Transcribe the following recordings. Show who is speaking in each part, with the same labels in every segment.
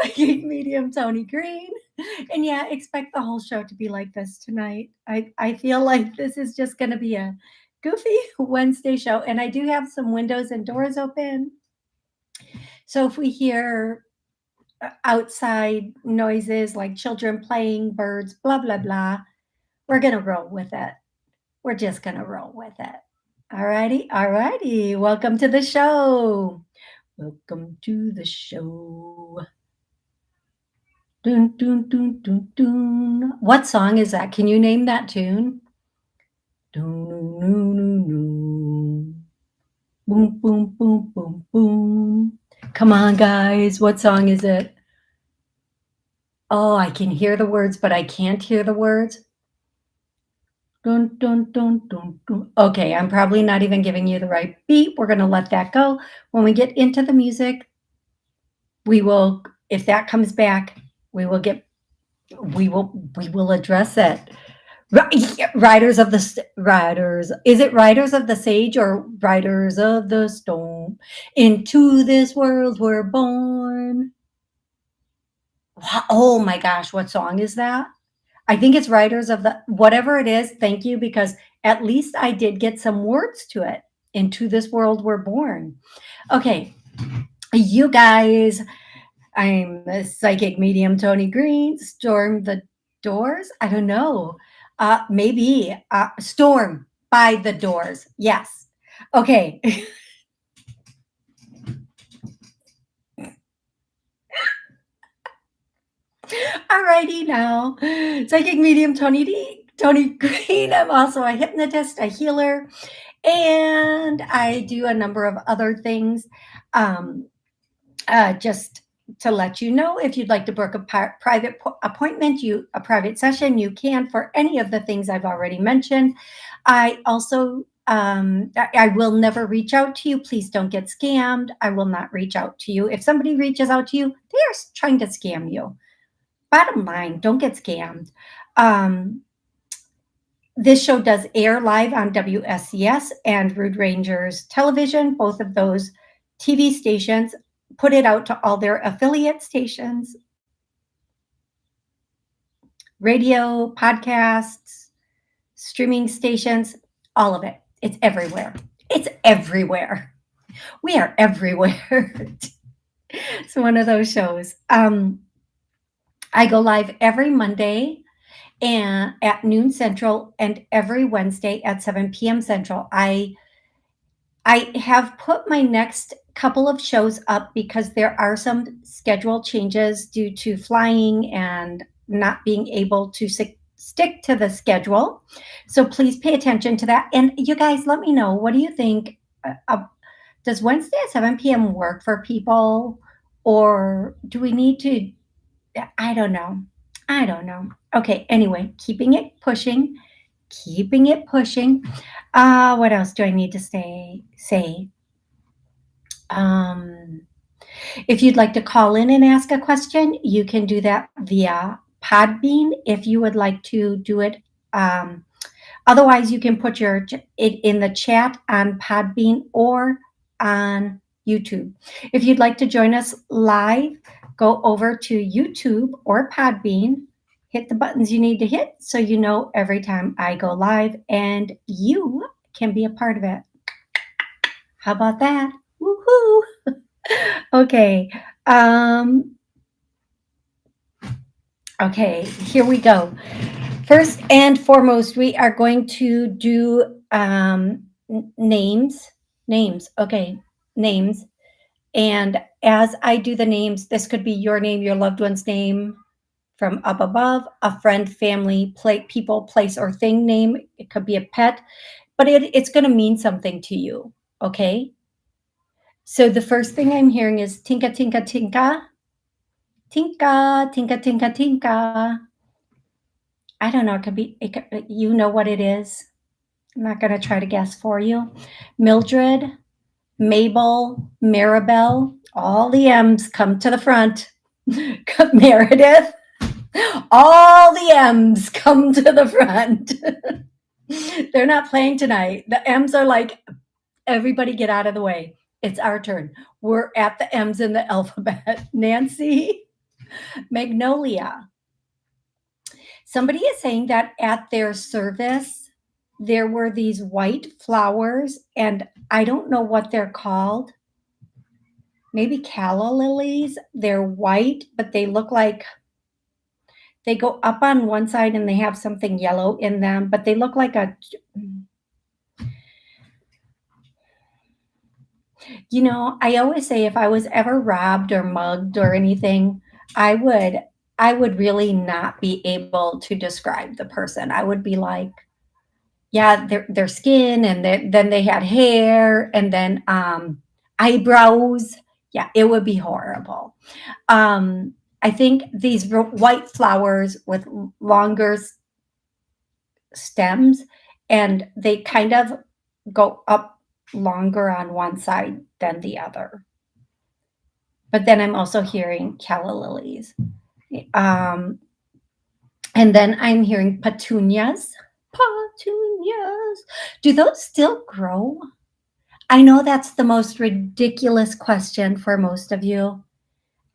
Speaker 1: psychic medium Toni Green. And yeah, expect the whole show to be like this tonight. I feel like this is just going to be a goofy Wednesday show. And I do have some windows and doors open. So if we hear outside noises like children playing, birds, blah, blah, blah, we're going to roll with it. We're just going to roll with it. All righty. All righty. Welcome to the show. Welcome to the show. Dun, dun, dun, dun, dun. What song is that? Can you name that tune? Dun, dun, dun, dun, dun. Boom, boom, boom, boom, boom. Come on, guys. What song is it? Oh, I can hear the words, but I can't hear the words. Dun, dun, dun, dun, dun. Okay, I'm probably not even giving you the right beat. We're going to let that go. When we get into the music, we will, if that comes back, we will address it. Riders of the riders. Is it Riders of the Sage or Riders of the Storm? Into this world we're born. Oh my gosh, what song is that? I think it's Riders of the, whatever it is. Thank you, because at least I did get some words to it. Into this world we're born. Okay, you guys, I'm the psychic medium Toni Green. Storm the doors? I don't know. Maybe Storm by the Doors. Yes. Okay. Alrighty now. Psychic medium Toni Green. I'm also a hypnotist, a healer, and I do a number of other things. Just to let you know, if you'd like to book a private appointment, a private session, you can for any of the things I've already mentioned. I also, I will never reach out to you. Please don't get scammed. I will not reach out to you. If somebody reaches out to you, they are trying to scam you. Bottom line, don't get scammed. This show does air live on WSCS and Rude Rangers Television. Both of those TV stations put it out to all their affiliate stations, radio, podcasts, streaming stations, all of it. It's everywhere. It's everywhere. We are everywhere. It's one of those shows. I go live every Monday and at noon Central and every Wednesday at 7 p.m. Central. I have put my next couple of shows up because there are some schedule changes due to flying and not being able to stick to the schedule. So please pay attention to that. And you guys, let me know, what do you think? Does Wednesday at 7 p.m. work for people? Or do we need to, I don't know. Okay, anyway, keeping it pushing. What else do I need to say? If you'd like to call in and ask a question, you can do that via Podbean if you would like to do it. Otherwise, you can put it in the chat on Podbean or on YouTube. If you'd like to join us live, go over to YouTube or Podbean, hit the buttons you need to hit so you know every time I go live, and you can be a part of it. How about that? Woohoo! Okay. Okay, here we go. First and foremost, we are going to do names. Okay, names. And as I do the names, this could be your name, your loved one's name from up above, a friend, family, people, place, or thing name. It could be a pet, but it's going to mean something to you, okay? So the first thing I'm hearing is tinka, tinka, tinka. Tinka, tinka, tinka, tinka. I don't know. You know what it is. I'm not going to try to guess for you. Mildred, Mabel, Maribel, all the M's come to the front. Meredith, all the M's come to the front. They're not playing tonight. The M's are like, everybody get out of the way. It's our turn. We're at the M's in the alphabet. Nancy, Magnolia. Somebody is saying that at their service, there were these white flowers, and I don't know what they're called. Maybe calla lilies. They're white, but they look like they go up on one side and they have something yellow in them, but they look like a, I always say if I was ever robbed or mugged or anything, I would I would really not be able to describe the person. I would be like, yeah, their skin, and then they had hair, and then eyebrows. Yeah, it would be horrible. Um, I think these white flowers with longer stems, and they kind of go up longer on one side than the other. But then I'm also hearing calla lilies. Um, and then I'm hearing petunias. Petunias. Do those still grow? I know that's the most ridiculous question for most of you.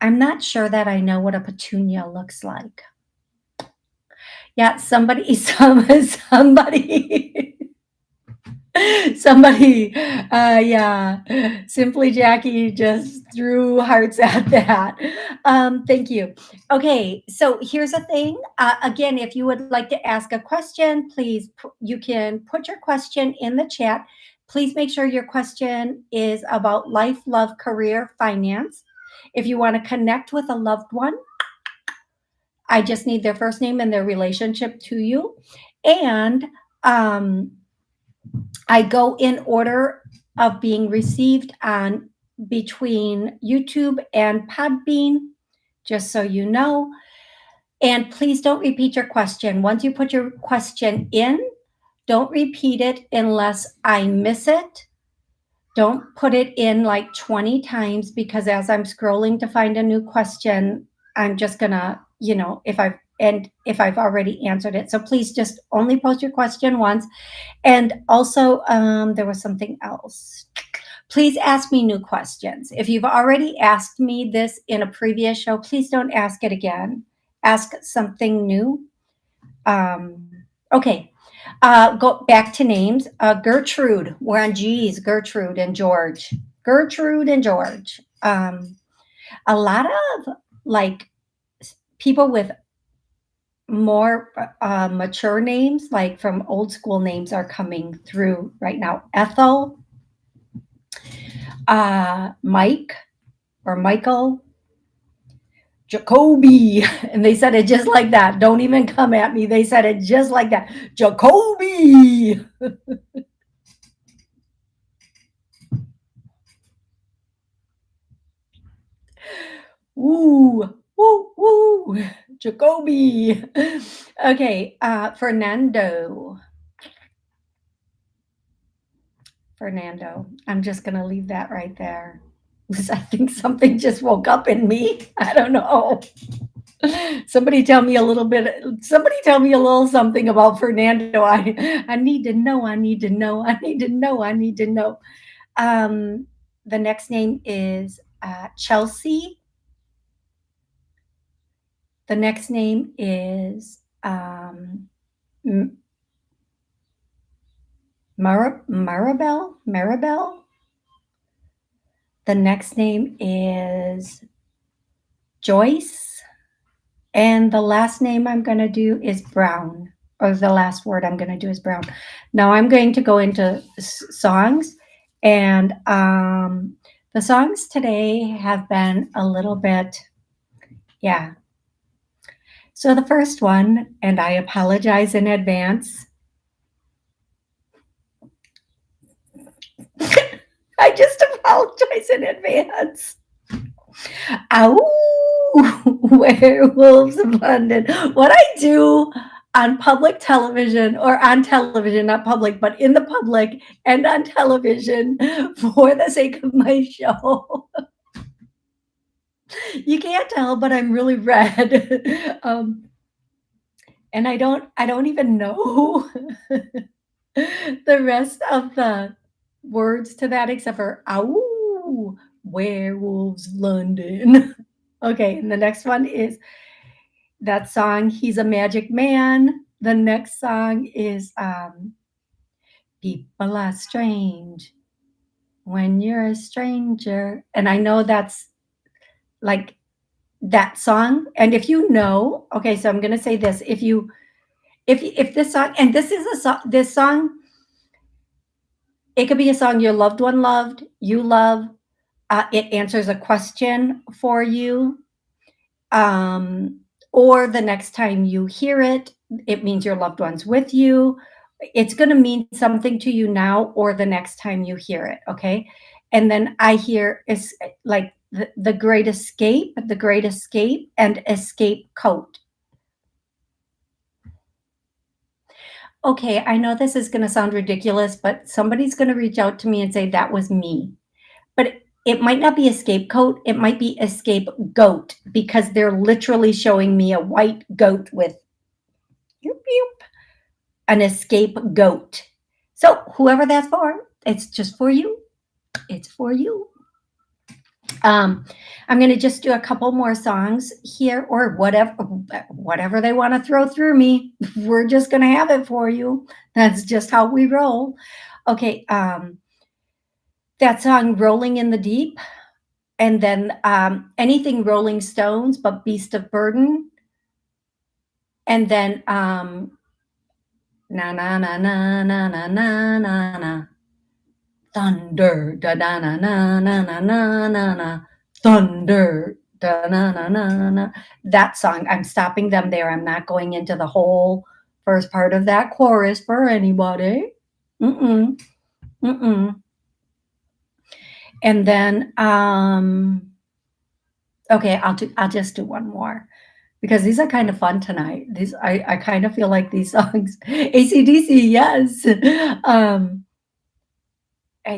Speaker 1: I'm not sure that I know what a petunia looks like. Yeah, somebody, somebody, yeah, Simply Jackie just threw hearts at that. Thank you. Okay, so here's the thing. Again, if you would like to ask a question, please, you can put your question in the chat. Please make sure your question is about life, love, career, finance. If you want to connect with a loved one, I just need their first name and their relationship to you. And um, I go in order of being received on between YouTube and Podbean, just so you know. And please don't repeat your question. Once you put your question in, don't repeat it unless I miss it. Don't put it in like 20 times, because as I'm scrolling to find a new question, I'm just gonna, if I've already answered it. So please just only post your question once. And also, there was something else. Please ask me new questions. If you've already asked me this in a previous show, please don't ask it again. Ask something new. Okay. Go back to names. Gertrude. We're on G's. Gertrude and George. Gertrude and George. A lot of like people with more mature names, like from old school names, are coming through right now. Ethel, Mike or Michael, Jacoby. And they said it just like that. Don't even come at me. They said it just like that. Jacoby. Woo, woo, woo. Jacoby. Okay, Fernando. Fernando. I'm just going to leave that right there. I think something just woke up in me. I don't know. Somebody tell me a little bit. Somebody tell me a little something about Fernando. I need to know. I need to know. I need to know. I need to know. The next name is Chelsea. The next name is Maribel. Maribel. The next name is Joyce. And the last name I'm going to do is Brown, or the last word I'm going to do is Brown. Now I'm going to go into songs, and the songs today have been a little bit, yeah. So the first one, and I apologize in advance. I just apologize in advance. Ow, werewolves of London. What I do on public television, or on television, not public, but in the public and on television for the sake of my show. You can't tell, but I'm really red. And I don't even know the rest of the words to that except for ow, werewolves London. Okay, and the next one is that song, He's a Magic Man. The next song is People Are Strange When You're a Stranger. And I know that's like that song. And if you know, okay, so I'm gonna say this. If this song, and this is a song, this song, it could be a song your loved one loved, you love. It answers a question for you. Um, or the next time you hear it, it means your loved one's with you. It's going to mean something to you now or the next time you hear it. Okay. And then I hear is like the great escape, and escape coat. Okay. I know this is going to sound ridiculous, but somebody's going to reach out to me and say that was me. But it might not be a scapegoat. It might be a scapegoat because they're literally showing me a white goat with yoop, yoop, an escape goat. So whoever that's for, it's just for you. It's for you. I'm going to just do a couple more songs here, or whatever they want to throw through me. We're just going to have it for you. That's just how we roll. Okay. That song, "Rolling in the Deep," and then anything Rolling Stones, but "Beast of Burden," and then na na na na na na na na na. Thunder, da na na na na na na na na. Thunder, da na na na na. That song, I'm stopping them there. I'm not going into the whole first part of that chorus for anybody. Mm-mm, mm-mm. And then, okay, I'll just do one more because these are kind of fun tonight. These I kind of feel like these songs, AC/DC, yes. Um,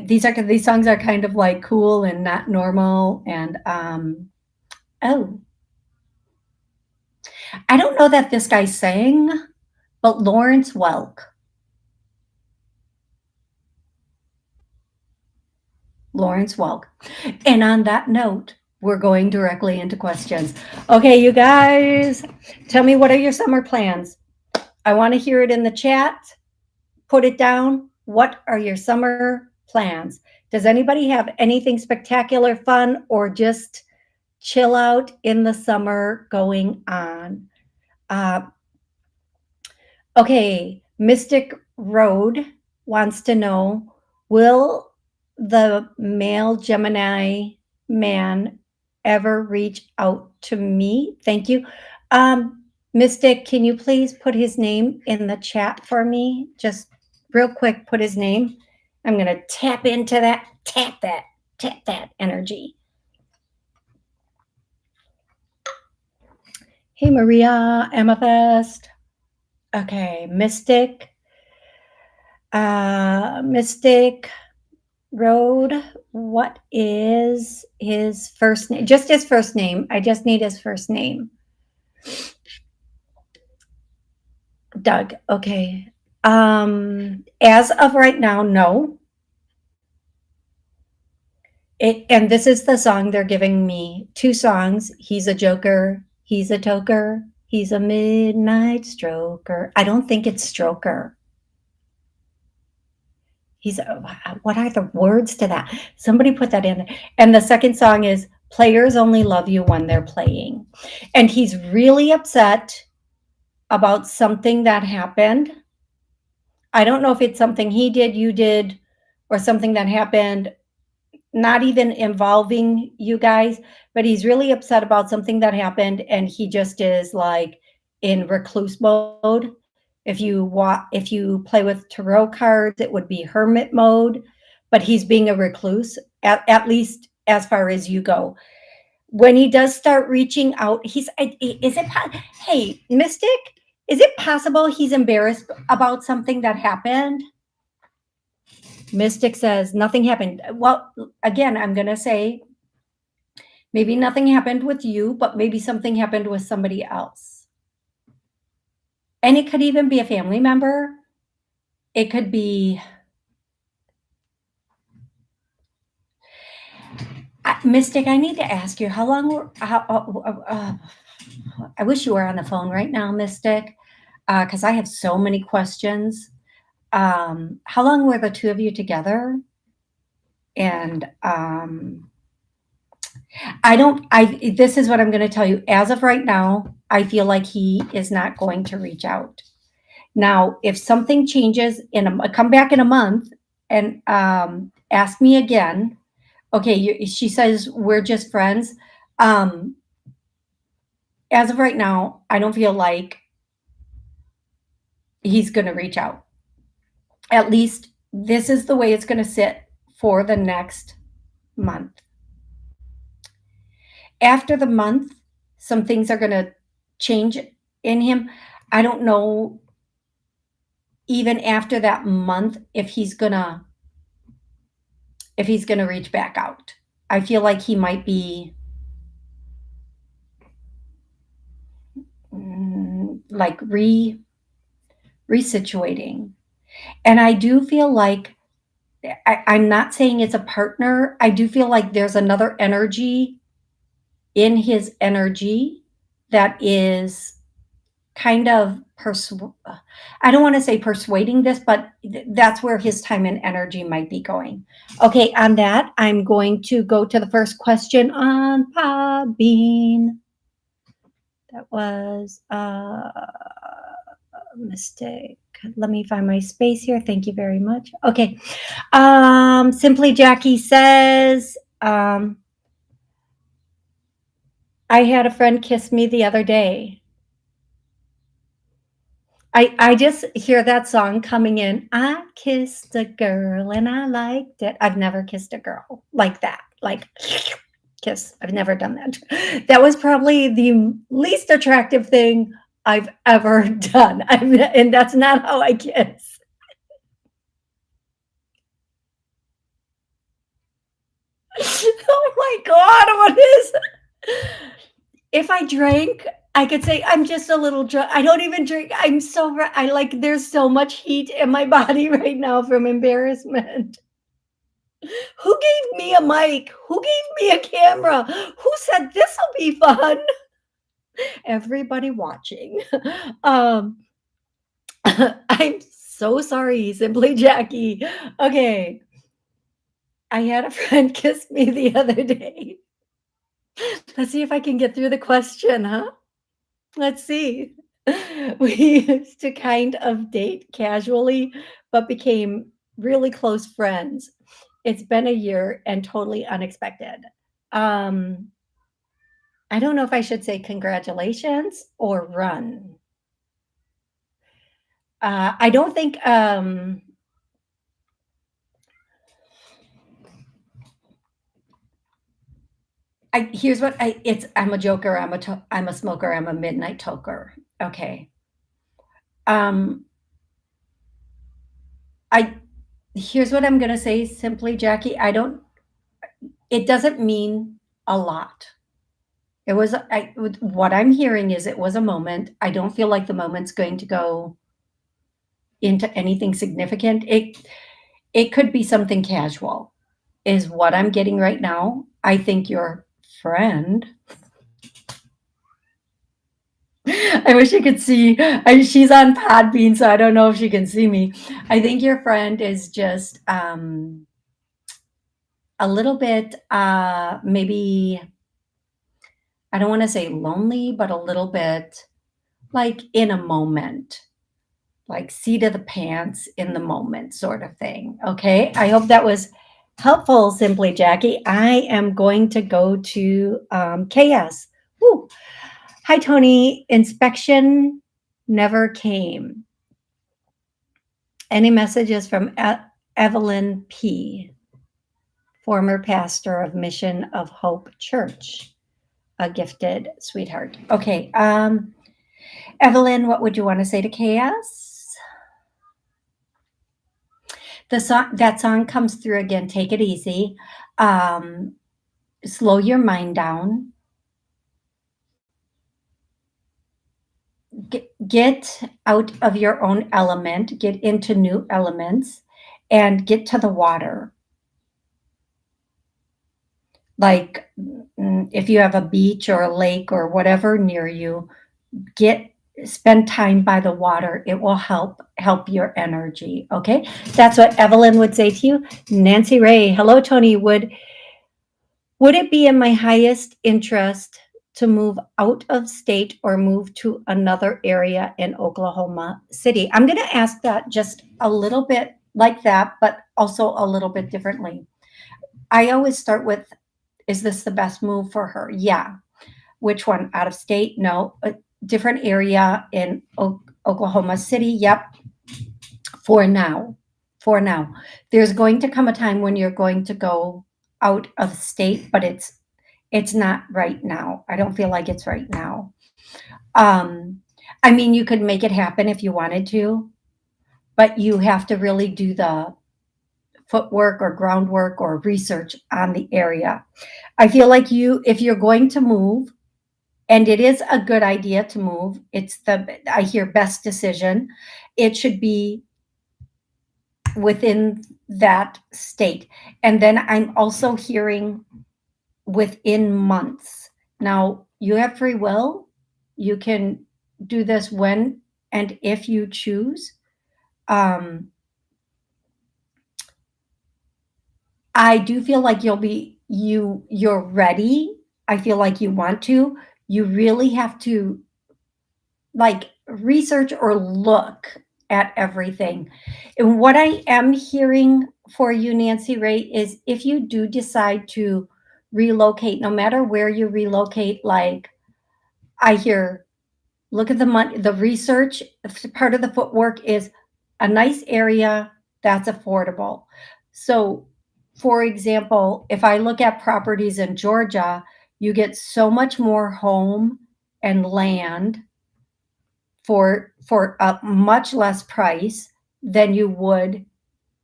Speaker 1: these songs are kind of like cool and not normal. And oh, I don't know that this guy sang, but Lawrence Welk. Lawrence Welk. And on that note, we're going directly into questions. Okay, you guys, tell me, what are your summer plans? I want to hear it in the chat. Put it down. What are your summer plans? Does anybody have anything spectacular, fun, or just chill out in the summer going on? Uh, okay, Mystic Road wants to know, will the male Gemini man ever reach out to me? Thank you. Mystic, can you please put his name in the chat for me? Just real quick, put his name. I'm going to tap into that, tap that energy. Hey, Maria, Amethyst. Okay, Mystic. Mystic Road. What is his first name? Just his first name. I just need his first name. Doug. Okay. As of right now, no. And this is the song they're giving me. 2 songs. He's a joker. He's a toker. He's a midnight stroker. I don't think it's stroker. What are the words to that? Somebody put that in. And the second song is Players Only Love You When They're Playing. And he's really upset about something that happened. I don't know if it's something he did, you did, or something that happened, not even involving you guys, but he's really upset about something that happened, and he just is like in recluse mode. If you play with tarot cards, it would be hermit mode, but he's being a recluse, at least as far as you go. When he does start reaching out, hey, Mystic, is it possible he's embarrassed about something that happened? Mystic says nothing happened. Well, again, I'm going to say maybe nothing happened with you, but maybe something happened with somebody else. And it could even be a family member. It could be, Mystic, I need to ask you, how long were, I wish you were on the phone right now, Mystic, because I have so many questions. How long were the two of you together? And this is what I'm going to tell you. As of right now, I feel like he is not going to reach out. Now, if something changes come back in a month and ask me again. Okay, she says we're just friends. Um, as of right now, I don't feel like he's going to reach out. At least this is the way it's going to sit for the next month. After the month, some things are going to change in him. I don't know even after that month if he's going to reach back out. I feel like he might be like resituating. And I do feel like I'm not saying it's a partner. I do feel like there's another energy in his energy that is kind of I don't want to say persuading this, but that's where his time and energy might be going. Okay, on that, I'm going to go to the first question on Podbean. That was a mistake. Let me find my space here. Thank you very much. Okay. Simply Jackie says, I had a friend kiss me the other day. I just hear that song coming in. I kissed a girl and I liked it. I've never kissed a girl like that. Like kiss. I've never done that. That was probably the least attractive thing I've ever done. And that's not how I kiss. Oh my God, what is? If I drank, I could say I'm just a little drunk. I don't even drink. There's so much heat in my body right now from embarrassment. Who gave me a mic? Who gave me a camera? Who said this will be fun? Everybody watching. I'm so sorry, Simply Jackie. Okay. I had a friend kiss me the other day. Let's see if I can get through the question, huh? Let's see. We used to kind of date casually, but became really close friends. It's been a year and totally unexpected. Um, I don't know if I should say congratulations or run. I don't think here's what I'm a joker, I'm a smoker, I'm a midnight toker. Okay. I Here's what I'm going to say simply, Jackie. It doesn't mean a lot. What I'm hearing is it was a moment. I don't feel like the moment's going to go into anything significant. It could be something casual, is what I'm getting right now. I think your friend. I wish you could see. She's on Podbean, so I don't know if she can see me. I think your friend is just a little bit, maybe, I don't want to say lonely, but a little bit like in a moment, like seat of the pants in the moment sort of thing. Okay. I hope that was helpful, Simply Jackie. I am going to go to KS. Woo. Hi, Toni. Inspection never came. Any messages from Evelyn P., former pastor of Mission of Hope Church, a gifted sweetheart. Okay. Evelyn, what would you want to say to KS? That song comes through again. Take it easy. Slow your mind down. Get out of your own element. Get into new elements, and get to the water. like if you have a beach or a lake or whatever near you, get spend time by the water. It will help your energy. Okay, that's what Evelyn would say to you. Nancy Ray, hello Tony. Would it be in my highest interest to move out of state or move to another area in Oklahoma City? I'm going to ask that just a little bit like that, but also a little bit differently. I always start with, is this the best move for her? Yeah. Which one? Out of state? No. A different area in Oklahoma City? Yep. For now. For now. There's going to come a time when you're going to go out of state, but it's not right now. I don't feel like it's right now. Um, I mean, you could make it happen if you wanted to, but you have to really do the footwork or groundwork or research on the area. I feel like if you're going to move, and it is a good idea to move, it's I hear best decision. It should be within that state. And then I'm also hearing within months. Now, you have free will. You can do this when and if you choose. Um, I do feel like you're ready. I feel like you want to. You really have to like research or look at everything. And what I am hearing for you, Nancy Ray, is if you do decide to relocate, no matter where you relocate, like I hear, look at the money, the research part of the footwork is a nice area that's affordable. So, for example, if I look at properties in Georgia, you get so much more home and land for a much less price than you would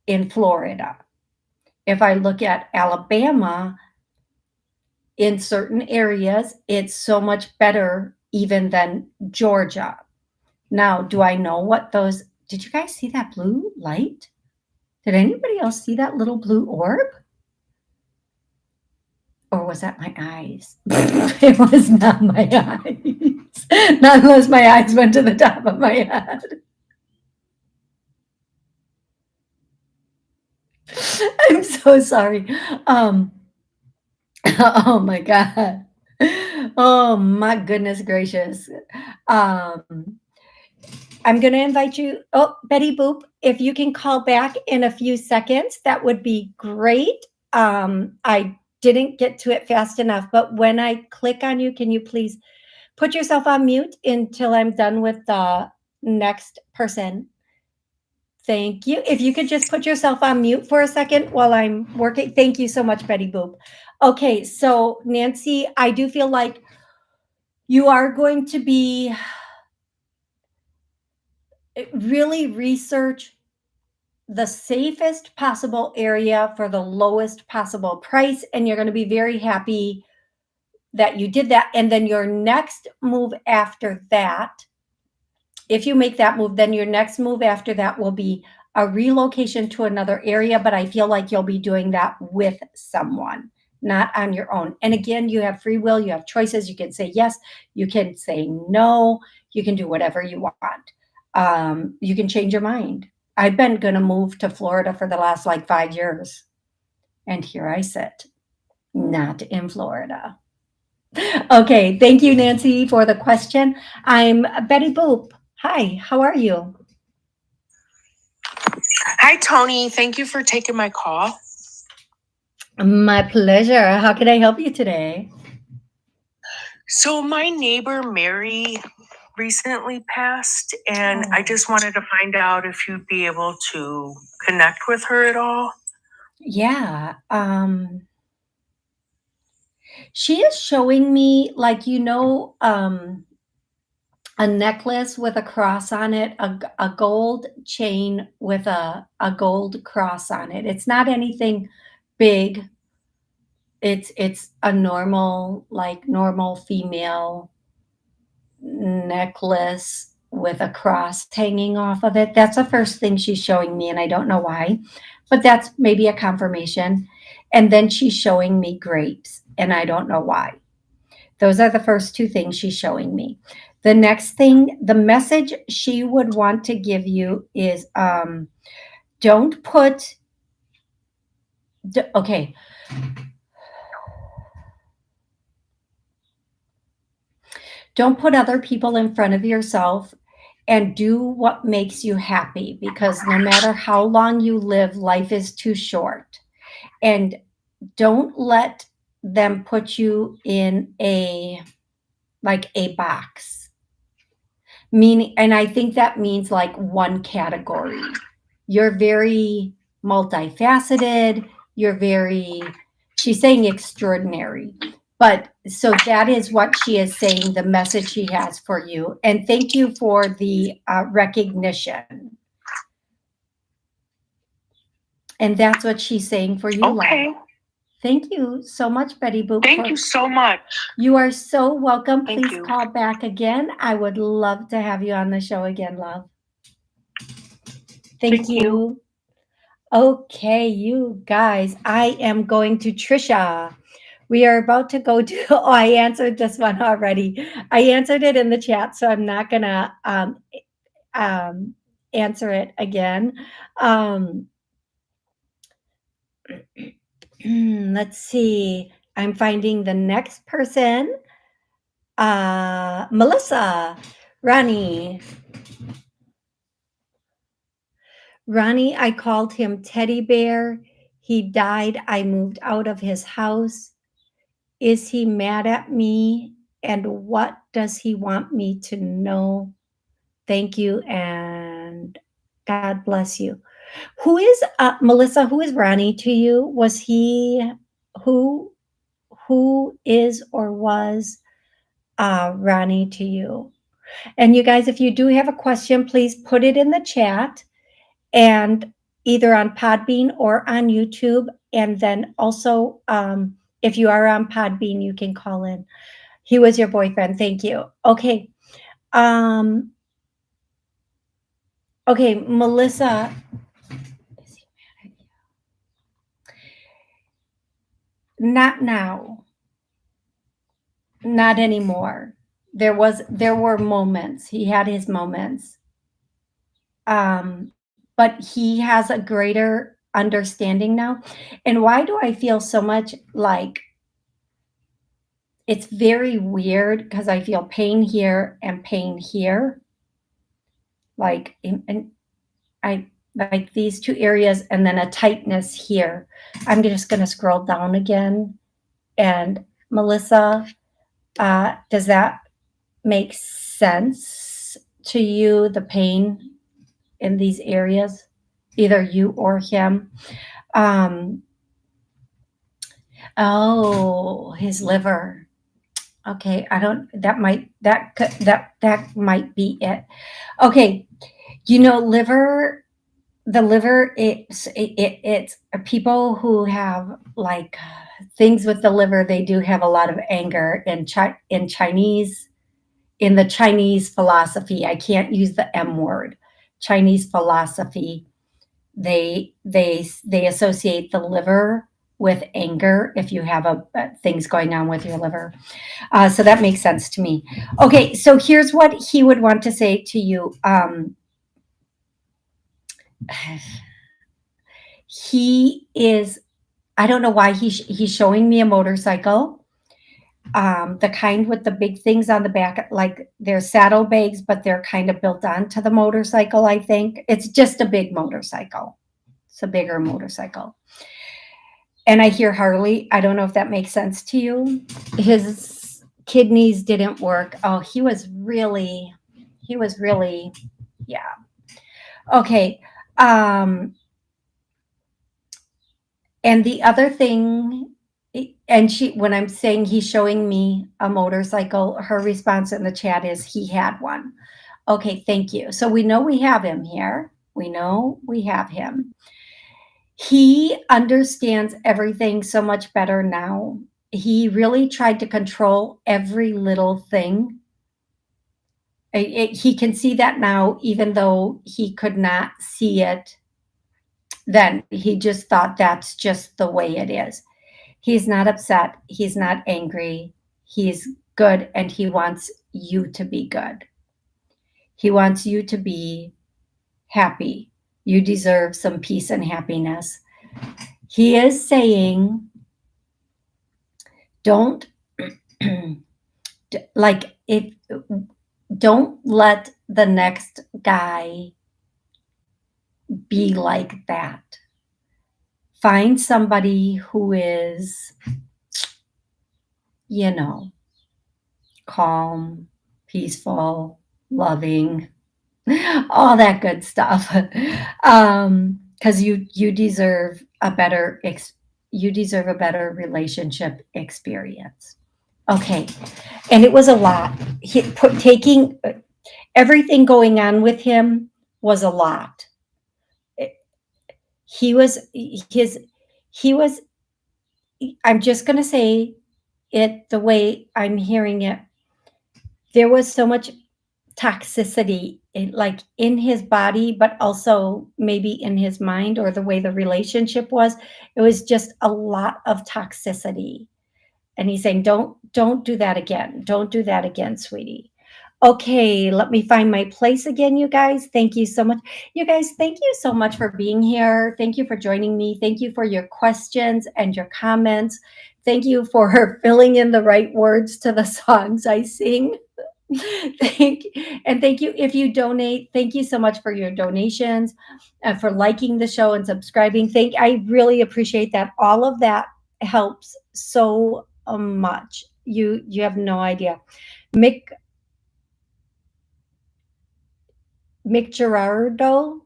Speaker 1: in Florida. If I look at Alabama, in certain areas, it's so much better even than Georgia. Now, do I know what those did you guys see that blue light? Did anybody else see that little blue orb? Or was that my eyes? It was not my eyes. Not unless my eyes went to the top of my head. I'm so sorry. Um, oh my God. Oh my goodness gracious. Um, I'm going to invite you. Oh, Betty Boop, if you can call back in a few seconds, that would be great. I didn't get to it fast enough, but when I click on you, can you please put yourself on mute until I'm done with the next person? Thank you. If you could just put yourself on mute for a second while I'm working. Thank you so much, Betty Boop. Okay, so Nancy, I do feel like you are going to be really research the safest possible area for the lowest possible price, and you're going to be very happy that you did that. And then your next move after that, if you make that move, then your next move after that will be a relocation to another area. But I feel like you'll be doing that with someone, not on your own. And again, you have free will, you have choices. You can say yes, you can say no, you can do whatever you want. You can change your mind. I've been going to move to Florida for the last like 5 years. And here I sit, not in Florida. Okay, thank you, Nancy, for the question. I'm Betty Boop. Hi, how are you?
Speaker 2: Hi, Toni. Thank you for taking my call.
Speaker 1: My pleasure. How can I help you today?
Speaker 2: So, my neighbor Mary recently passed, and I just wanted to find out if you'd be able to connect with her at all.
Speaker 1: Yeah. She is showing me, like, a necklace with a cross on it, a gold chain with a gold cross on it. It's not anything big. It's a normal female necklace with a cross hanging off of it. That's the first thing she's showing me, and I don't know why, but that's maybe a confirmation. And then she's showing me grapes, and I don't know why. Those are the first two things she's showing me. The next thing, the message she would want to give you is don't put, okay, don't put other people in front of yourself and do what makes you happy, because no matter how long you live, life is too short. And don't let them put you in a like a box. Meaning, and I think that means like one category. You're very multifaceted, you're very, she's saying extraordinary. But so that is what she is saying, the message she has for you. And thank you for the recognition. And that's what she's saying for you,
Speaker 2: Okay.
Speaker 1: love. Thank you so much, Betty Boop.
Speaker 2: Thank you so much.
Speaker 1: You are so welcome.
Speaker 2: Thank
Speaker 1: Please
Speaker 2: you.
Speaker 1: call back again. I would love to have you on the show again, love. Thank you. Okay, you guys, I am going to Trisha. We are about to go to, oh, I answered this one already. I answered it in the chat, so I'm not going to answer it again. Let's see. I'm finding the next person. Melissa, Ronnie. Ronnie, I called him Teddy Bear. He died. I moved out of his house. Is he mad at me? And what does he want me to know? Thank you and God bless you. Who is Melissa? Who is Ronnie to you? Was he who is or was Ronnie to you? And you guys, if you do have a question, please put it in the chat, and either on Podbean or on YouTube. And then also, if you are on Podbean, you can call in. He was your boyfriend. Thank you. Okay. Okay, Melissa. Not now. Not anymore. There were moments. He had his moments. But he has a greater understanding now. And why do I feel so much like it's very weird, because I feel pain here and pain here. Like, and I like these two areas, and then a tightness here. I'm just going to scroll down again. And Melissa, does that make sense to you, the pain in these areas, either you or him? Oh, his liver. Okay, I don't. That might might be it. Okay, liver. The liver. It's people who have like things with the liver. They do have a lot of anger in Chinese. In the Chinese philosophy, I can't use the M word. Chinese philosophy, they associate the liver with anger if you have things going on with your liver. So that makes sense to me. Okay, so here's what he would want to say to you. He is, I don't know why he's showing me a motorcycle. The kind with the big things on the back, like they're saddlebags, but they're kind of built onto the motorcycle, I think. It's just a big motorcycle. It's a bigger motorcycle. And I hear Harley. I don't know if that makes sense to you. His kidneys didn't work. Oh, he was really, yeah. Okay. And the other thing, and when I'm saying he's showing me a motorcycle, her response in the chat is he had one. Okay, thank you. So we know we have him here. We know we have him. He understands everything so much better now. He really tried to control every little thing. He can see that now, even though he could not see it then he just thought that's just the way it is. He's not upset, he's not angry, he's good, and he wants you to be good. He wants you to be happy. You deserve some peace and happiness. He is saying, don't like if don't let the next guy be like that. Find somebody who is, you know, calm, peaceful, loving, all that good stuff. Because you deserve a better you deserve a better relationship experience. Okay, and it was a lot. Taking everything going on with him was a lot. He was his he was. I'm just gonna say it the way I'm hearing it. There was so much toxicity like in his body, but also maybe in his mind, or the way the relationship was. It was just a lot of toxicity. And he's saying, don't do that again. Don't do that again, sweetie. Okay, let me find my place again, you guys. Thank you so much. You guys, thank you so much for being here. Thank you for joining me. Thank you for your questions and your comments. Thank you for filling in the right words to the songs I sing. Thank you if you donate. Thank you so much for your donations and for liking the show and subscribing. I really appreciate that. All of that helps so much. You have no idea. Mick Mick Gerardo.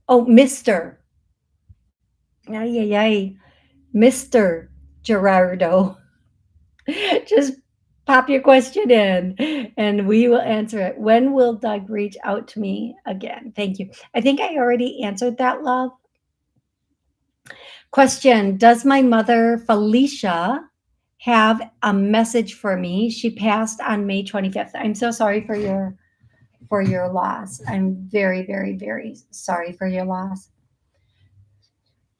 Speaker 1: Oh, Mister. Ay, ay, ay. Mister Gerardo. Just pop your question in and we will answer it. When will Doug reach out to me again? Thank you. I think I already answered that, love. Question: does my mother, Felicia, have a message for me? She passed on May 25th. I'm so sorry for your loss. I'm very, very, very sorry for your loss.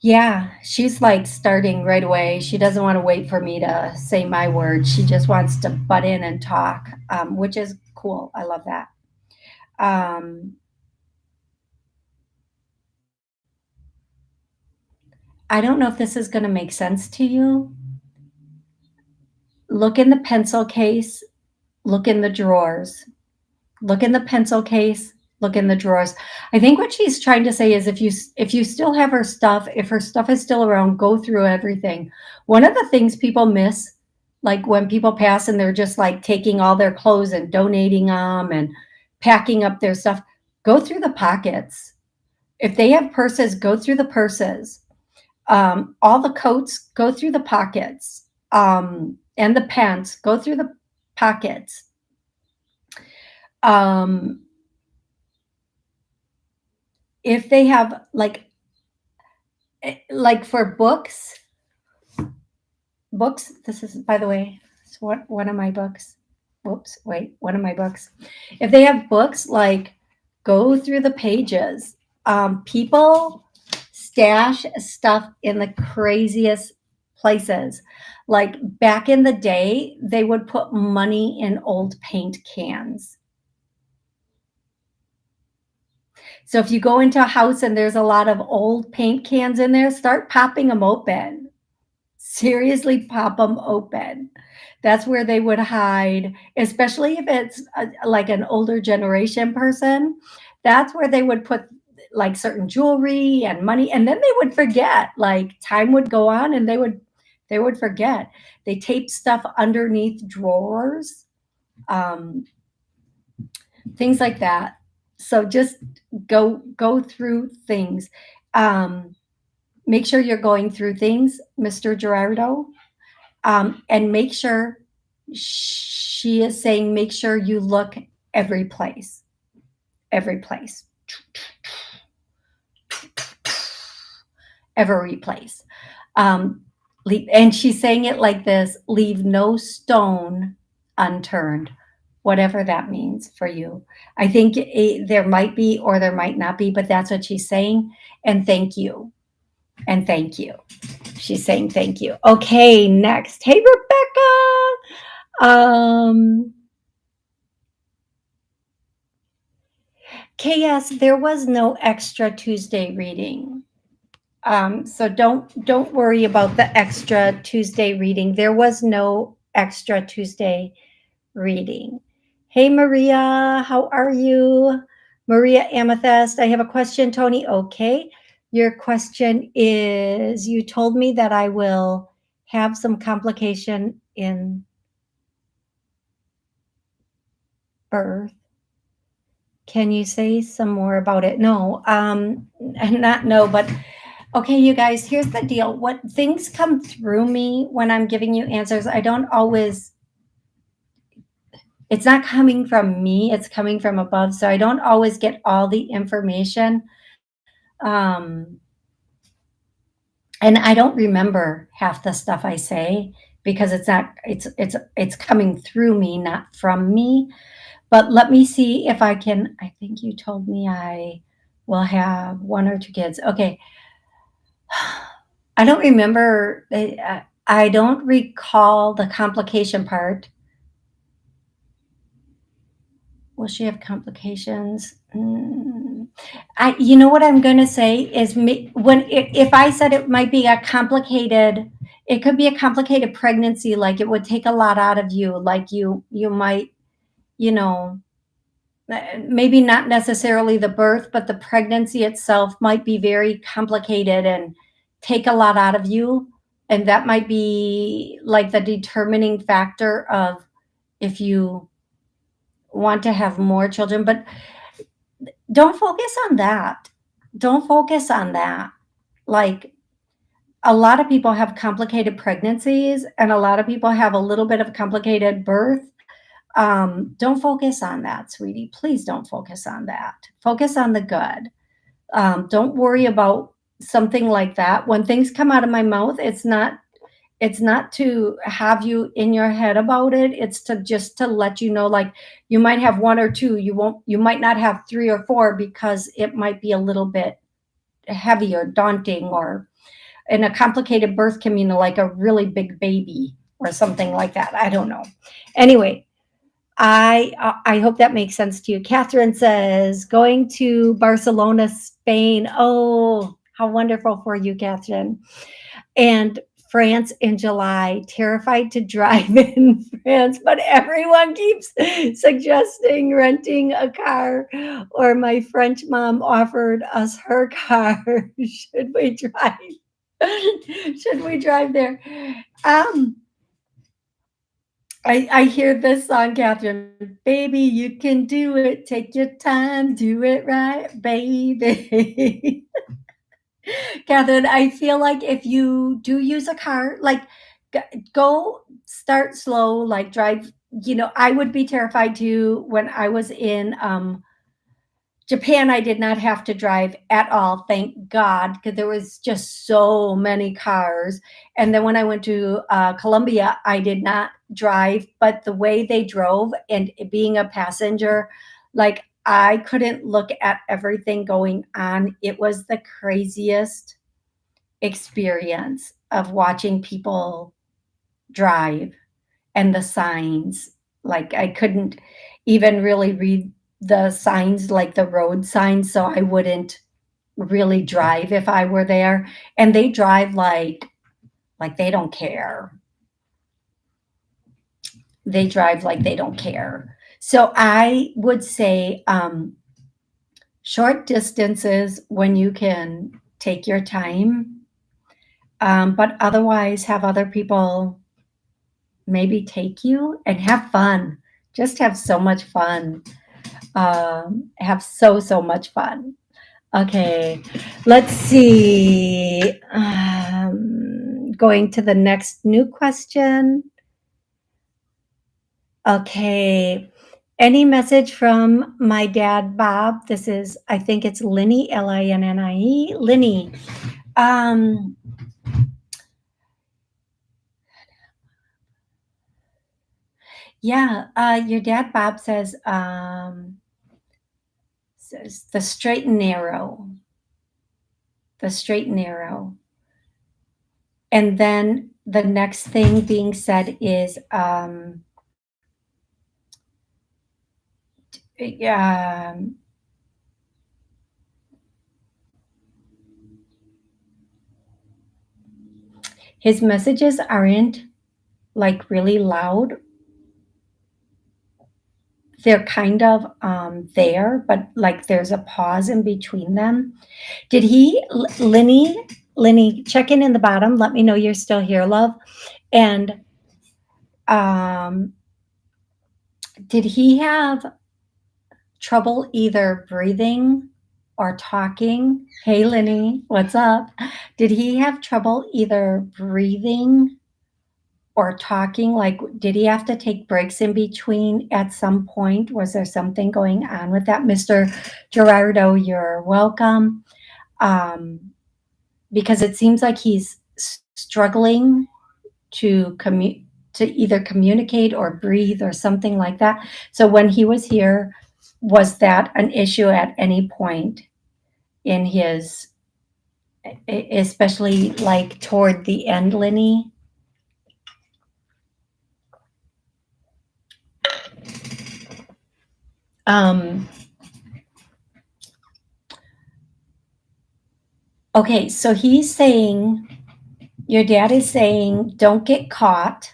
Speaker 1: Yeah, she's like starting right away. She doesn't want to wait for me to say my words. She just wants to butt in and talk, which is cool. I love that. Um, I don't know if this is going to make sense to you. Look in the pencil case, look in the drawers. Look in the pencil case, look in the drawers. I think what she's trying to say is if you still have her stuff, if her stuff is still around, go through everything. One of the things people miss, like when people pass and they're just like taking all their clothes and donating them and packing up their stuff, go through the pockets. If they have purses, go through the purses. All the coats, go through the pockets. And the pants, go through the pockets. If they have like for books, this is, by the way, it's one of my books. Whoops, wait, one of my books. If they have books, like, go through the pages. People stash stuff in the craziest places. Like back in the day, they would put money in old paint cans. So if you go into a house and there's a lot of old paint cans in there, start popping them open. Seriously, pop them open. That's where they would hide, especially if it's like an older generation person. That's where they would put like certain jewelry and money, and then they would forget. Like time would go on, and they would forget. They tape stuff underneath drawers, things like that. So just go through things. Make sure you're going through things, Mr. Gerardo, and make sure, she is saying, make sure you look every place, every place, every place. And she's saying it like this: leave no stone unturned. whatever that means for you. I think there might be or there might not be, but that's what she's saying. And thank you. And thank you. She's saying thank you. Okay, next. Hey, Rebecca. KS, there was no extra Tuesday reading. So don't worry about the extra Tuesday reading. There was no extra Tuesday reading. Hey Maria, how are you? Maria Amethyst, I have a question, Toni. Okay. Your question is you told me that I will have some complication in birth. Can you say some more about it? No, not no, but okay, you guys, here's the deal. What things come through me when I'm giving you answers, I don't always, it's not coming from me, it's coming from above. So I don't always get all the information. And I don't remember half the stuff I say because it's not, it's coming through me, not from me. But let me see if I can, I think you told me I will have one or two kids. Okay. I don't remember. I don't recall the complication part. Will she have complications? You know what I'm going to say is if I said it might be a complicated, it could be a complicated pregnancy. Like it would take a lot out of you. Like you might, you know, maybe not necessarily the birth, but the pregnancy itself might be very complicated and take a lot out of you. And that might be like the determining factor of if you want to have more children. But don't focus on that. Don't focus on that. Like a lot of people have complicated pregnancies and a lot of people have a little bit of complicated birth. Don't focus on that, sweetie. Please don't focus on that. Focus on the good. Don't worry about something like that. When things come out of my mouth, it's not to have you in your head about it. It's to just to let you know, like you might have one or two. You might not have three or four because it might be a little bit heavy or daunting, or in a complicated birth can mean like a really big baby or something like that. I don't know. Anyway, I hope that makes sense to you. Catherine says going to Barcelona, Spain. Oh, how wonderful for you, Catherine. And France in July. Terrified to drive in France, but everyone keeps suggesting renting a car. Or my French mom offered us her car. Should we drive? Should we drive there? Um, I hear this song, Catherine. Baby, you can do it. Take your time, do it right, baby. Catherine, I feel like if you do use a car, like go start slow, like drive. I would be terrified too when I was in Japan. I did not have to drive at all, thank God, because there was just so many cars. And then when I went to Colombia, I did not drive, but the way they drove and being a passenger, like I couldn't look at everything going on. It was the craziest experience of watching people drive and the signs. Like I couldn't even really read the signs, like the road signs, so I wouldn't really drive if I were there. And they drive like they don't care. They drive like they don't care. So I would say short distances when you can take your time, but otherwise have other people maybe take you and have fun. Just have so much fun. Have so much fun. Okay, let's see. Going to the next new question. Okay. Any message from my dad, Bob? This is, I think it's Linnie, Linnie. Linnie. Um, Yeah, your dad Bob says the straight and narrow, the straight and narrow. And then the next thing being said is um, his messages aren't like really loud. They're kind of there, but like there's a pause in between them. Did he, Lenny, check in the bottom. Let me know you're still here, love. And um, did he have trouble either breathing or talking? Hey, Lenny, what's up? Did he have trouble either breathing or talking? Like, did he have to take breaks in between at some point? Was there something going on with that? Mr. Gerardo, you're welcome. Um, because it seems like he's struggling to to either communicate or breathe or something like that. So when he was here, was that an issue at any point in his, especially like toward the end, Lenny? Um, okay, so he's saying, your dad is saying, don't get caught.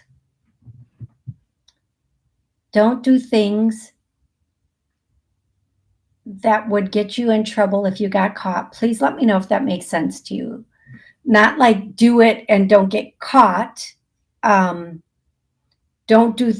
Speaker 1: Don't do things that would get you in trouble if you got caught. Please let me know if that makes sense to you. Not like do it and don't get caught. Um, don't do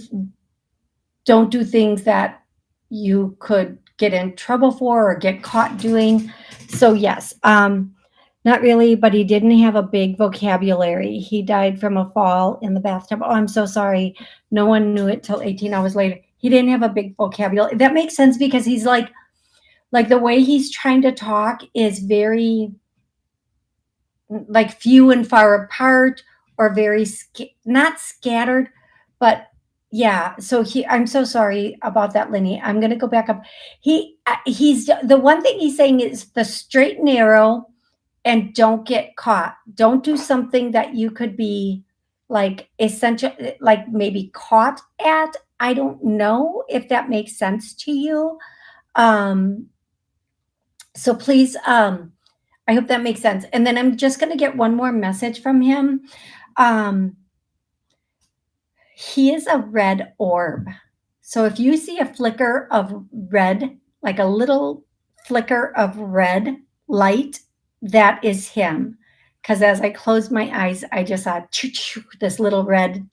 Speaker 1: don't do things that you could get in trouble for or get caught doing. So yes, not really, but he didn't have a big vocabulary. He died from a fall in the bathtub. Oh, I'm so sorry. No one knew it till 18 hours later. He didn't have a big vocabulary. That makes sense because he's like the way he's trying to talk is very like few and far apart or very not scattered, but yeah. So I'm so sorry about that, Lenny. I'm going to go back up. He's the one thing he's saying is the straight and narrow, and don't get caught. Don't do something that you could be like essential, like maybe caught at. I don't know if that makes sense to you. Um, so please, I hope that makes sense. And then I'm just going to get one more message from him. Um, he is a red orb. So if you see a flicker of red, like a little flicker of red light, that is him. Because as I closed my eyes, I just saw this little red.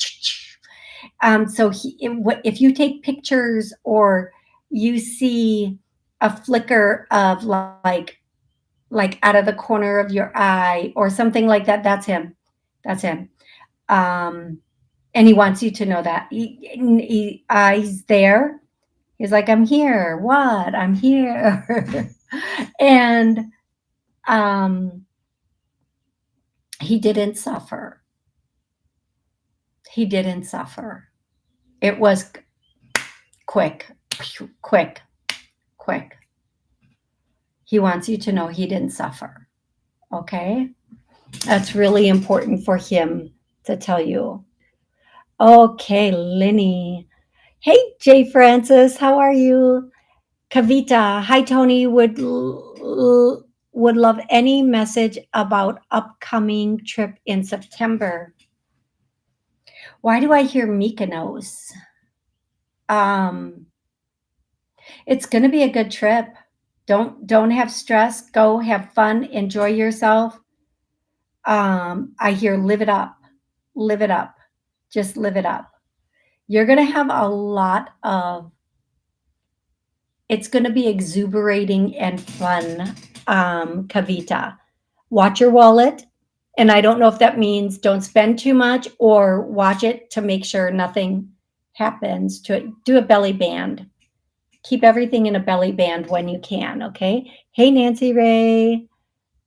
Speaker 1: So if you take pictures or you see a flicker of like out of the corner of your eye or something like that, that's him. That's him. Um, and he wants you to know that he's there. He's like, I'm here. What? I'm here. And um, he didn't suffer. He didn't suffer. It was quick, quick, quick. He wants you to know he didn't suffer. Okay? That's really important for him to tell you. Okay, Lenny. Hey, Jay Francis, how are you? Kavita, hi, Toni. Would love any message about upcoming trip in September. Why do I hear Mykonos? Um, it's going to be a good trip. Don't have stress. Go have fun. Enjoy yourself. I hear live it up. Live it up. Just live it up. You're going to have a lot of, it's going to be exuberating and fun, Kavita. Watch your wallet. And I don't know if that means don't spend too much or watch it to make sure nothing happens to it. Do a belly band. Keep everything in a belly band when you can, okay? Hey, Nancy Ray.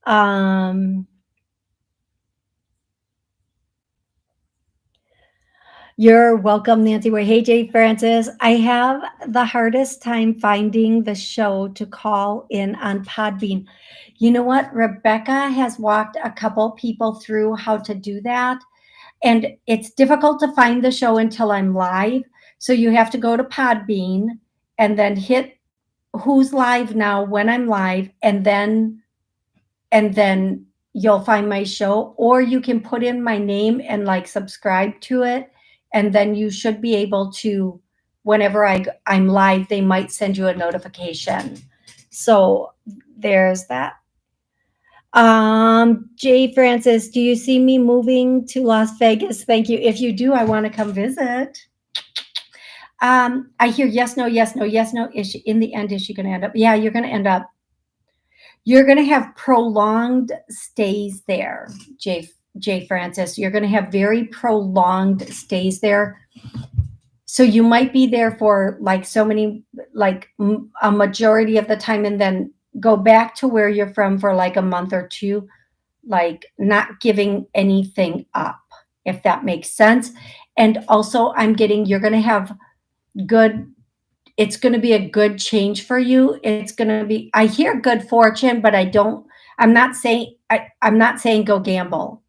Speaker 1: Um, You're welcome, Nancy. Way. Hey, Jay Francis. I have the hardest time finding the show to call in on Podbean. You know what? Rebecca has walked a couple people through how to do that, and it's difficult to find the show until I'm live. So you have to go to Podbean and then hit who's live now when I'm live, and then you'll find my show, or you can put in my name and like subscribe to it, and then you should be able to, whenever I'm live, they might send you a notification. So there's that. Jay Francis, do you see me moving to Las Vegas? Thank you. If you do, I want to come visit. I hear yes, no, yes, no, yes, no. Is she, in the end, is she going to end up? Yeah, you're going to end up. You're going to have prolonged stays there, Jay Francis. You're going to have very prolonged stays there. So you might be there for like so many, like a majority of the time, and then go back to where you're from for like a month or two, like not giving anything up, if that makes sense. And also, I'm getting you're going to have good it's going to be a good change for you. It's going to be, I hear good fortune, but I'm not saying go gamble.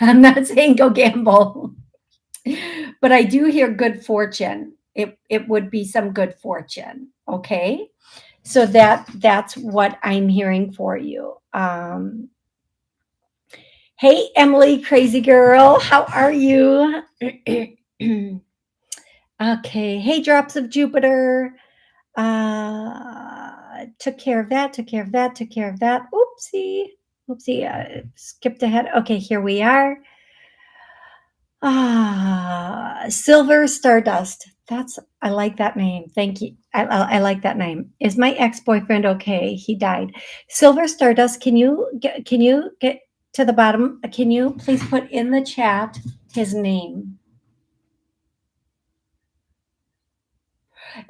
Speaker 1: I'm not saying go gamble, but I do hear good fortune. It would be some good fortune. Okay. So that's what I'm hearing for you. Hey, Emily, crazy girl, how are you? Okay. Hey, drops of Jupiter. Took care of that, took care of that, took care of that. Oopsie. Oopsie. Skipped ahead. Okay, here we are. Silver Stardust. I like that name. Thank you. I like that name. Is my ex-boyfriend okay? He died. Silver Stardust, can you get to the bottom? Can you please put in the chat his name?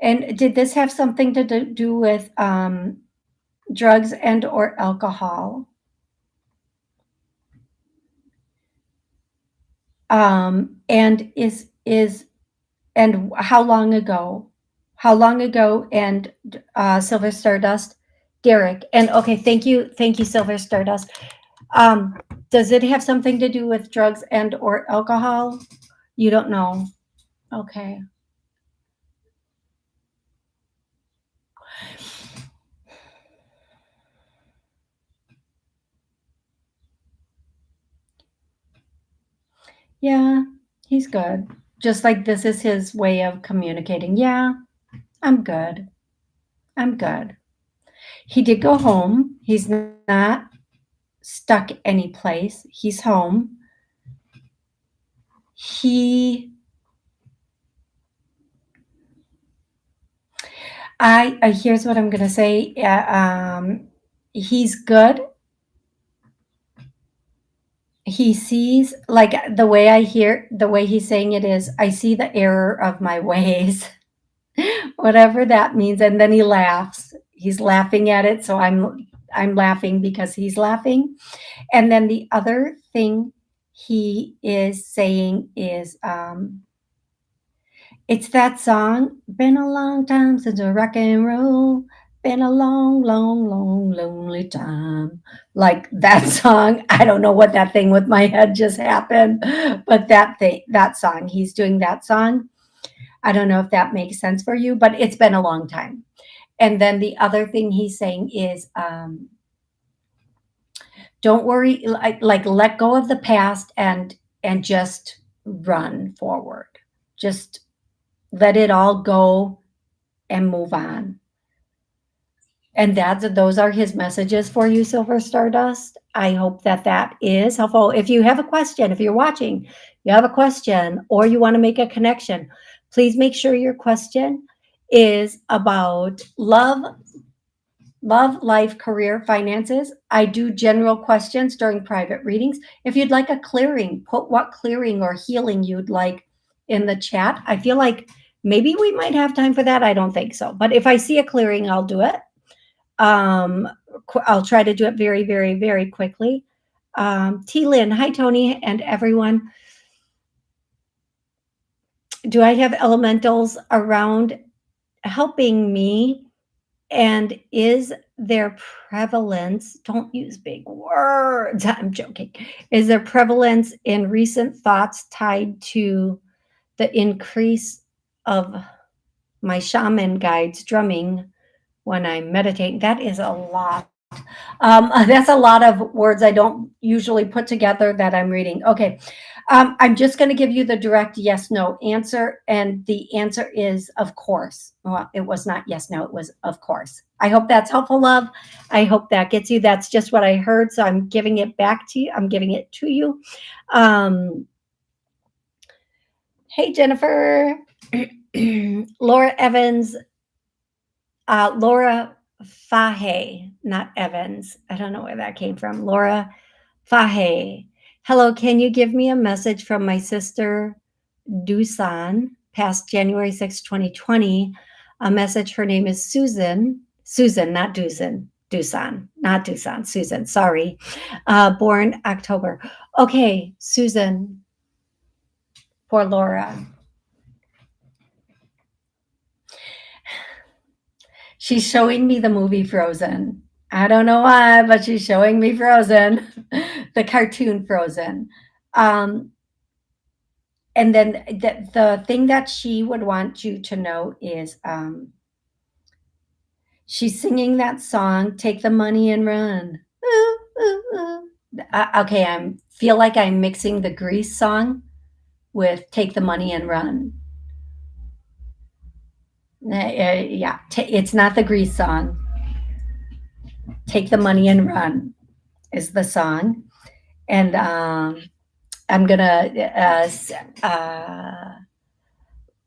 Speaker 1: And did this have something to do with drugs and or alcohol? And and how long ago? How long ago? And Silver Stardust, Derek. And okay, thank you, Silver Stardust. Um, does it have something to do with drugs and or alcohol? You don't know. Okay. Yeah, he's good. Just like this is his way of communicating. Yeah, I'm good. I'm good. He did go home. He's not stuck any place. He's home. He I here's what I'm gonna say. He's good. He sees like the way he's saying it is, I see the error of my ways, whatever that means, and then he laughs. He's laughing at it, so I'm laughing because he's laughing. And then the other thing he is saying is, it's that song, "Been a long time since I rock and roll, been a long, long, long, lonely time." Like that song, I don't know what that thing with my head just happened, but that song, he's doing that song. I don't know if that makes sense for you, but it's been a long time. And then the other thing he's saying is, don't worry, like let go of the past and just run forward. Just let it all go and move on. And those are his messages for you, Silver Stardust. I hope that is helpful. If you have a question, if you're watching, you have a question, or you want to make a connection, please make sure your question is about love, life, career, finances. I do general questions during private readings. If you'd like a clearing, put what clearing or healing you'd like in the chat. I feel like maybe we might have time for that. I don't think so. But if I see a clearing, I'll do it. I'll try to do it very, very, very quickly. T. Lynn, hi, Toni, and everyone. Do I have elementals around helping me? And is their prevalence, don't use big words, I'm joking. Is their prevalence in recent thoughts tied to the increase of my shaman guides drumming when I'm meditating? That is a lot. That's a lot of words I don't usually put together that I'm reading. Okay. I'm just going to give you the direct yes no answer. And the answer is, of course. Well, it was not yes no, it was of course. I hope that's helpful, love. I hope that gets you. That's just what I heard. So I'm giving it back to you. I'm giving it to you. Um, hey, Jennifer. Laura Evans, Laura Fahe, not Evans. I don't know where that came from. Laura Fahe. Hello, can you give me a message from my sister Dusan, past January 6, 2020? A message. Her name is Susan. Susan, not Dusan. Dusan, not Dusan. Susan, sorry. Born October. Okay, Susan, for Laura. She's showing me the movie Frozen. I don't know why, but she's showing me Frozen, the cartoon Frozen. Um, and then the thing that she would want you to know is she's singing that song, "Take the Money and Run." Ooh, ooh, ooh. Okay, I feel like I'm mixing the Grease song with "Take the Money and Run." Yeah, it's not the Grease song. "Take the Money and Run" is the song, and I'm gonna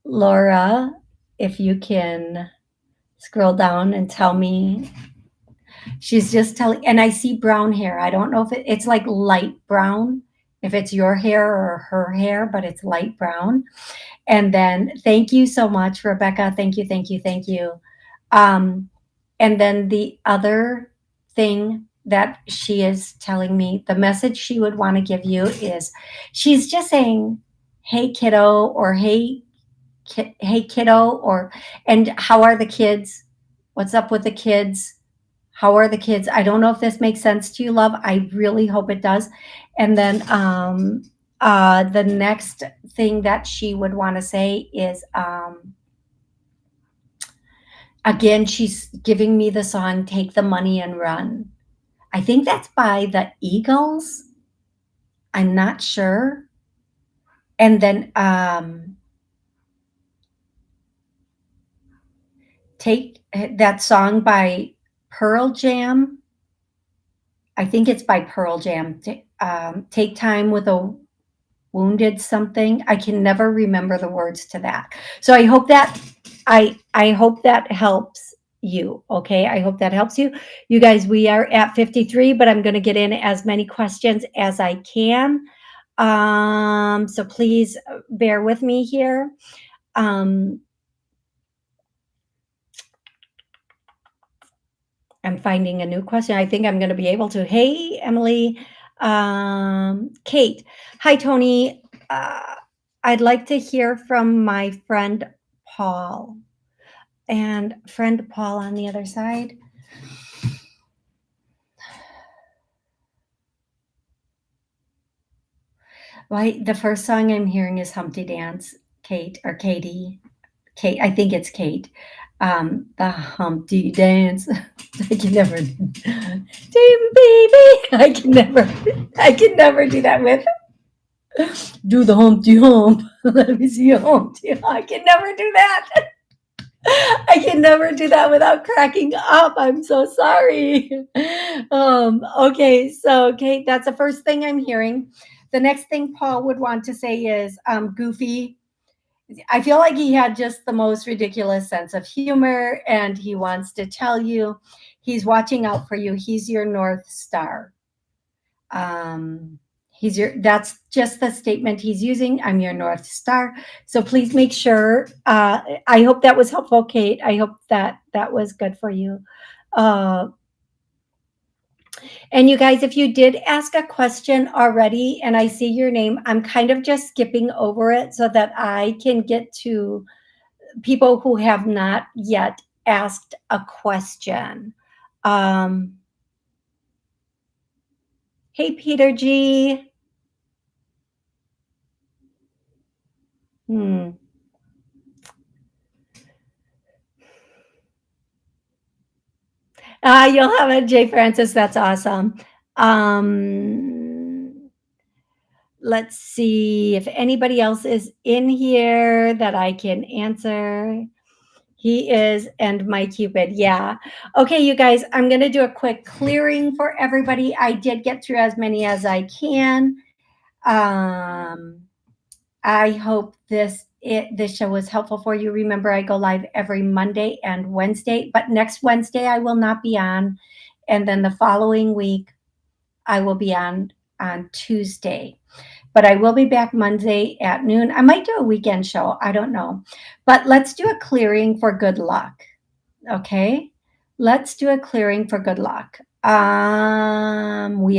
Speaker 1: Laura, if you can scroll down and tell me. She's just telling, and I see brown hair. I don't know if it's like light brown, if it's your hair or her hair, but it's light brown. And then thank you so much, Rebecca. Thank you, thank you, thank you. Um, and then the other thing that she is telling me, the message she would want to give you is she's just saying, hey, kiddo, or hey, kiddo, or, and how are the kids? What's up with the kids? How are the kids? I don't know if this makes sense to you, love. I really hope it does. And then the next thing that she would want to say is, again, she's giving me the song "Take the Money and Run." I think that's by the Eagles. I'm not sure. And then take that song by Pearl Jam. I think it's by Pearl Jam. Take time with a wounded something. I can never remember the words to that. So I hope that helps you. Okay, I hope that helps you. You guys, we are at 53, but I'm going to get in as many questions as I can. So please bear with me here. I'm finding a new question. I think I'm going to be able to. Hey, Emily. Kate. Hi, Toni. I'd like to hear from my friend Paul. And friend Paul on the other side. Why, the first song I'm hearing is Humpty Dance, Kate, or Katie. Kate, I think it's Kate. The Humpty Dance. I can never baby. I can never do that with. Do the Humpty Hump. Let me see a Humpty. I can never do that. I can never do that without cracking up. I'm so sorry. Okay, so Kate, that's the first thing I'm hearing. The next thing Paul would want to say is goofy. I feel like he had just the most ridiculous sense of humor, and he wants to tell you he's watching out for you. He's your North Star. That's just the statement he's using. I'm your North Star. So please make sure. I hope that was helpful, Kate. I hope that was good for you. And you guys, if you did ask a question already and I see your name, I'm kind of just skipping over it so that I can get to people who have not yet asked a question. Um, hey, Peter G. Hmm. You'll have it, Jay Francis. That's awesome. Um, let's see if anybody else is in here that I can answer. He is, and my Cupid. Yeah. Okay, you guys, I'm going to do a quick clearing for everybody. I did get through as many as I can. Um, I hope this show was helpful for you. Remember, I go live every Monday and Wednesday, but next Wednesday I will not be on, and then the following week I will be on Tuesday. But I will be back Monday at noon. I might do a weekend show. I don't know. But let's do a clearing for good luck. Okay? Let's do a clearing for good luck. We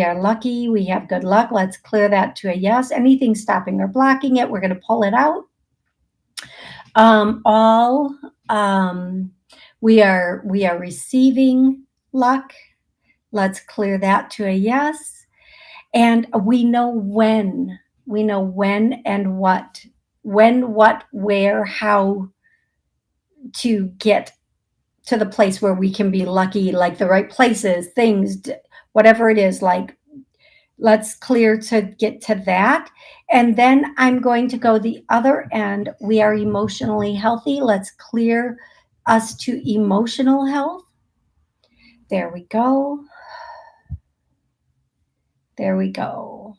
Speaker 1: are lucky. We have good luck. Let's clear that to a yes. Anything stopping or blocking it, we're going to pull it out. All we are receiving luck. Let's clear that to a yes. And we know when. We know when and what. When, what, where, how to get to the place where we can be lucky, like the right places, things, whatever it is, like let's clear to get to that. And then I'm going to go the other end. We are emotionally healthy. Let's clear us to emotional health. There we go. There we go.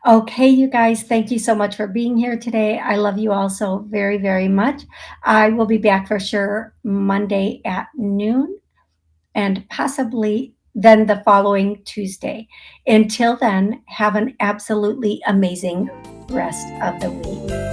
Speaker 1: Okay, you guys, thank you so much for being here today. I love you all so very, very much. I will be back for sure Monday at noon and possibly then the following Tuesday. Until then, have an absolutely amazing rest of the week.